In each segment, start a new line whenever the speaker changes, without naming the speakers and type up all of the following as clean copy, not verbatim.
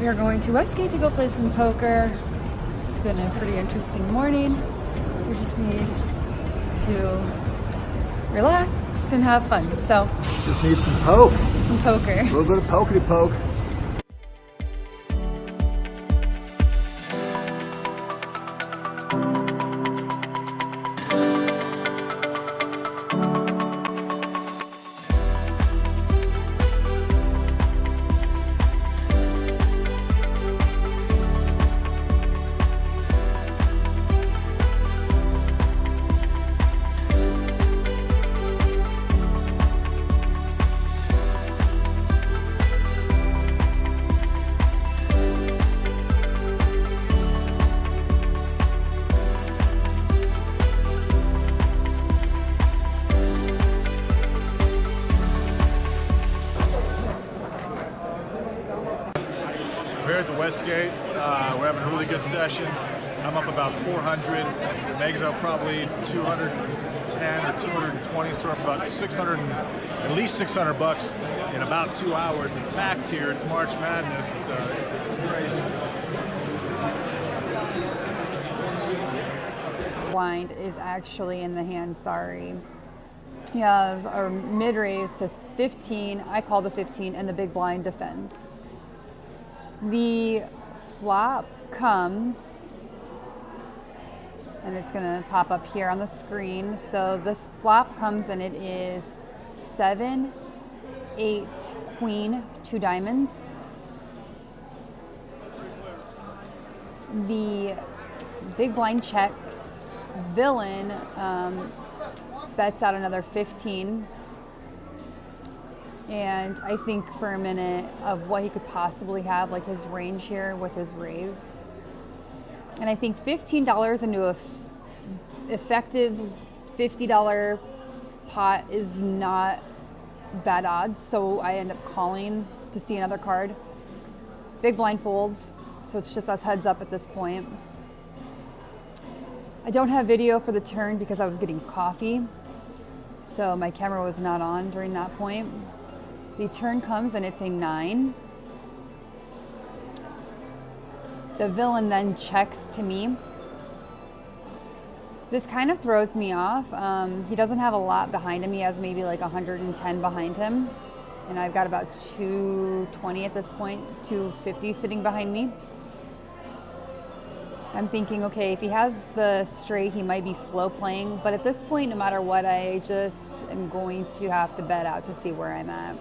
We are going to Westgate to go play some poker. It's been a pretty interesting morning, so we just need to relax and have fun. So
just need some poke.
Some poker.
A little bit of pokety poke.
We're at the Westgate. We're having a really good session. I'm up about 400. Meg's up probably 210 or 220, so we're up about 600, at least 600 bucks in about 2 hours. It's packed here. It's March Madness. It's crazy.
Blind is actually in the hand, sorry. You have a mid-raise to 15, I call the 15, and the big blind defends. The flop comes, and it's gonna pop up here on the screen. So this flop comes and it is 7, 8, queen, 2 diamonds. The big blind checks, villain bets out another 15. And I think for a minute of what he could possibly have, like his range here with his raise. And I think $15 into a effective $50 pot is not bad odds. So I end up calling to see another card. Big blind folds, so it's just us heads up at this point. I don't have video for the turn because I was getting coffee. So my camera was not on during that point. The turn comes and it's a 9. The villain then checks to me. This kind of throws me off. He doesn't have a lot behind him. He has maybe like 110 behind him. And I've got about 220 at this point, 250 sitting behind me. I'm thinking, okay, if he has the straight, he might be slow playing. But at this point, no matter what, I just am going to have to bet out to see where I'm at.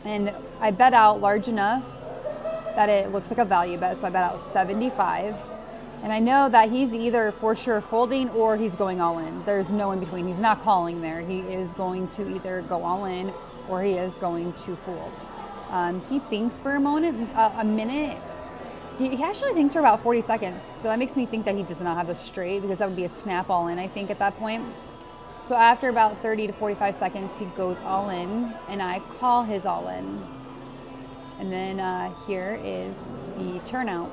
And I bet out large enough that it looks like a value bet, so I bet out 75. And I know that he's either for sure folding or he's going all in. There's no in between. He's not calling there. He is going to either go all in or he is going to fold. He thinks for a minute. He actually thinks for about 40 seconds. So that makes me think that he does not have a straight, because that would be a snap all in, I think, at that point. So after about 30 to 45 seconds, he goes all in, and I call his all in. And then here is the turnout.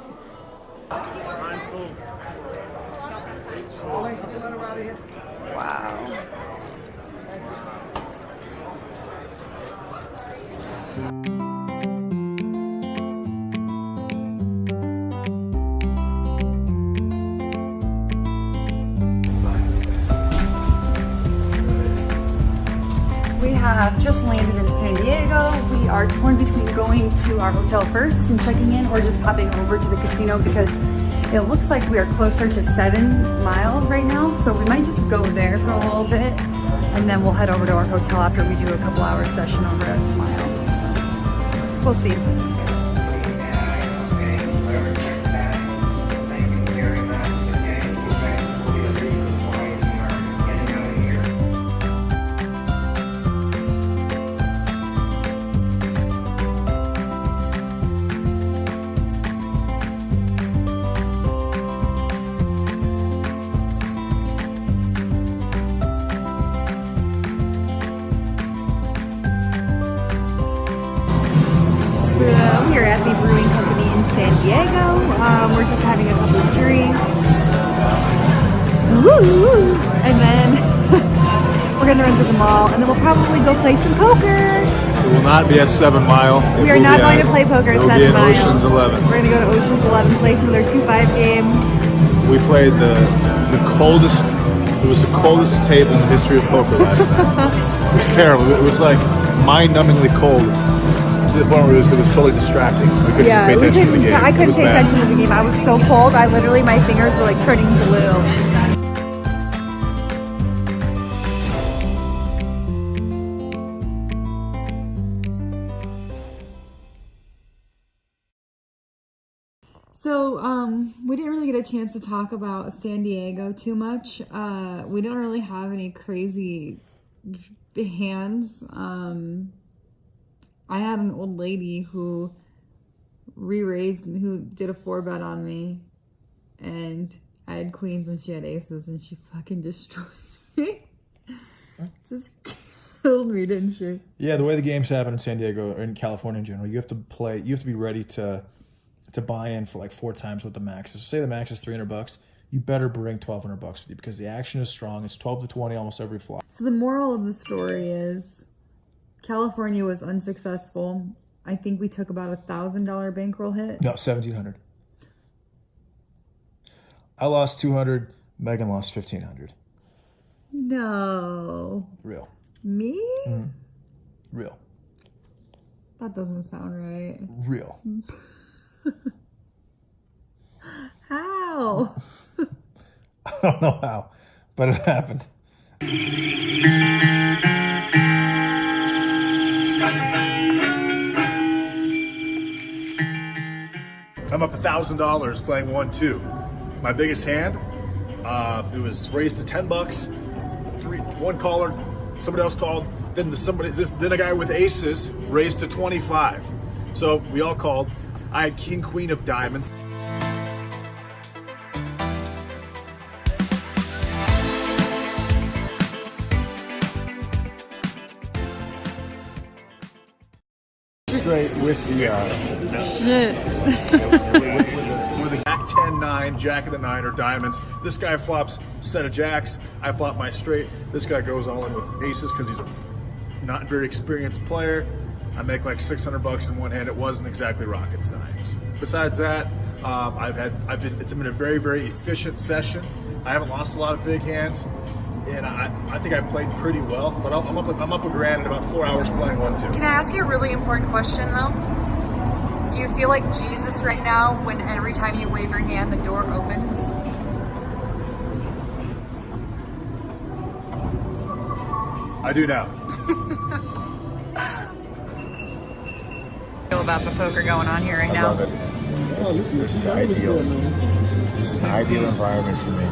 Wow. We have just landed in San Diego. We are torn between going to our hotel first and checking in, or just popping over to the casino, because it looks like we are closer to 7 Mile right now. So we might just go there for a little bit, and then we'll head over to our hotel after we do a couple hour session over at Mile. So we'll see. We are at the Brewing Company in San Diego. We're just having a couple of drinks. Woo! And then we're gonna run to the mall, and then we'll probably go play some poker.
will not be at 7 Mile.
We are not going to play poker at 7 Mile.
Ocean's 11.
We're going to go to Ocean's 11, play some of their 2-5 game.
We played the coldest. It was the coldest table in the history of poker last night. It was terrible. It was like mind-numbingly cold to the point where it was totally distracting. We couldn't pay attention to the game.
I couldn't pay attention to the game. I was so cold. My fingers were like turning blue. So, we didn't really get a chance to talk about San Diego too much. We didn't really have any crazy hands. I had an old lady who who did a 4-bet on me, and I had queens and she had aces, and she fucking destroyed me. Just killed me, didn't she?
Yeah, the way the games happen in San Diego or in California in general, you have to be ready to buy in for like 4 times what the max is. So say the max is $300, you better bring $1,200 with you because the action is strong. It's 12 to 20 almost every flop.
So the moral of the story is California was unsuccessful. I think we took about $1,000 bankroll hit.
No, 1,700. I lost 200. Megan lost 1,500.
No.
Real.
Me?
Mm-hmm. Real.
That doesn't sound right.
Real.
How?
I don't know how, but it happened.
I'm up $1,000 playing 1-2. My biggest hand, it was raised to $10. One caller, somebody else called. Then a guy with aces raised to 25. So we all called. I had king, queen of diamonds. Straight with the with a jack 10-9, jack of the 9 or diamonds. This guy flops set of jacks. I flop my straight. This guy goes all in with aces because he's a not very experienced player. I make like $600 in one hand. It wasn't exactly rocket science. Besides that, it's been a very, very efficient session. I haven't lost a lot of big hands, and I think I played pretty well. But I'm up a grand in about 4 hours playing 1-2.
Can I ask you a really important question though? Do you feel like Jesus right now when every time you wave your hand, the door opens?
I do now.
Feel about the poker going on here right now?
I love it. This is ideal. This is an ideal environment for me.